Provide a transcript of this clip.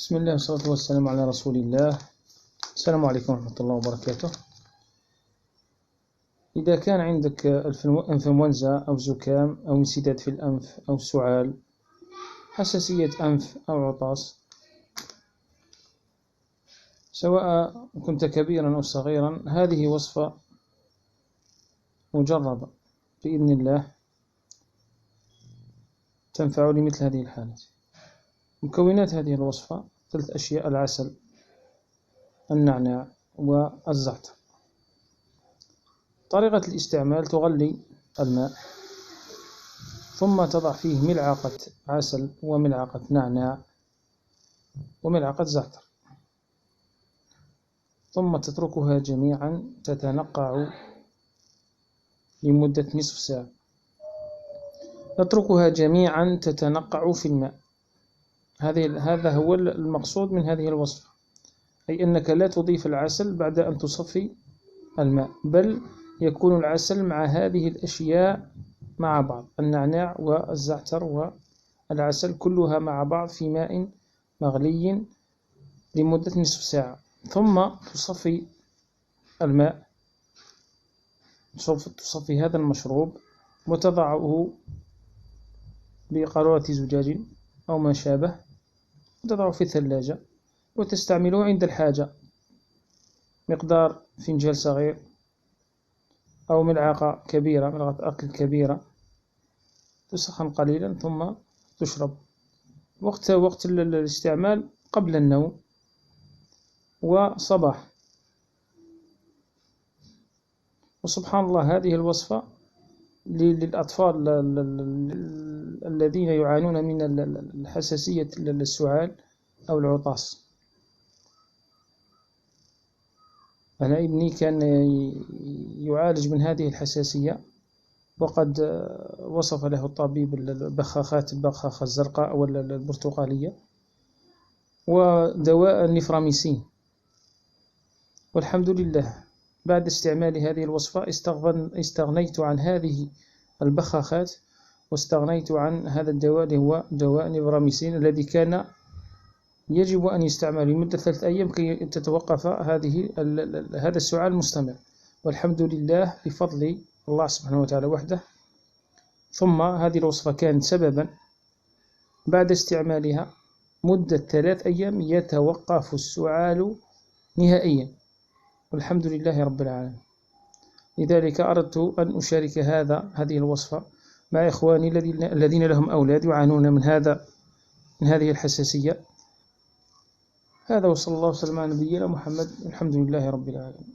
بسم الله والصلاة والسلام على رسول الله. السلام عليكم ورحمة الله وبركاته. إذا كان عندك إنفلونزا أو زكام أو انسداد في الأنف أو سعال، حساسية أنف أو عطاس، سواء كنت كبيرا أو صغيرا، هذه وصفة مجربة بإذن الله تنفع لمثل هذه الحالات. مكونات هذه الوصفة 3 أشياء: العسل، النعناع، والزعتر. طريقة الاستعمال: تغلي الماء ثم تضع فيه ملعقة عسل وملعقة نعناع وملعقة زعتر، ثم تتركها جميعا تتنقع لمدة نصف ساعة. نتركها جميعا تتنقع في الماء. هذا هو المقصود من هذه الوصفة، أي أنك لا تضيف العسل بعد أن تصفي الماء، بل يكون العسل مع هذه الأشياء مع بعض، النعناع والزعتر والعسل كلها مع بعض في ماء مغلي لمدة نصف ساعة. ثم تصفي الماء، تصفي هذا المشروب وتضعه بقارورة زجاج أو ما شابه، وتضعه في الثلاجة وتستعمله عند الحاجة. مقدار فنجان صغير أو ملعقة كبيرة، ملعقة أكل كبيرة، تسخن قليلا ثم تشرب. وقت الاستعمال قبل النوم وصباح. وسبحان الله، هذه الوصفة للأطفال الذين يعانون من الحساسية السعال أو العطاس. أنا ابني كان يعالج من هذه الحساسية، وقد وصف له الطبيب البخاخة الزرقاء أو البرتقالية ودواء النفراميسين، والحمد لله بعد استعمال هذه الوصفة استغنيت عن هذه البخاخات واستغنيت عن هذا الدواء اللي هو دواء نفراميسين، الذي كان يجب أن يستعمل لمدة 3 أيام كي تتوقف هذا السعال المستمر. والحمد لله بفضل الله سبحانه وتعالى وحده. ثم هذه الوصفة كانت سببا بعد استعمالها مدة 3 أيام يتوقف السعال نهائيا، والحمد لله رب العالمين. لذلك أردت أن أشارك هذه الوصفة مع إخواني الذين لهم أولاد يعانون من هذه الحساسية. هذا، وصلى الله وسلم على نبينا محمد، الحمد لله رب العالمين.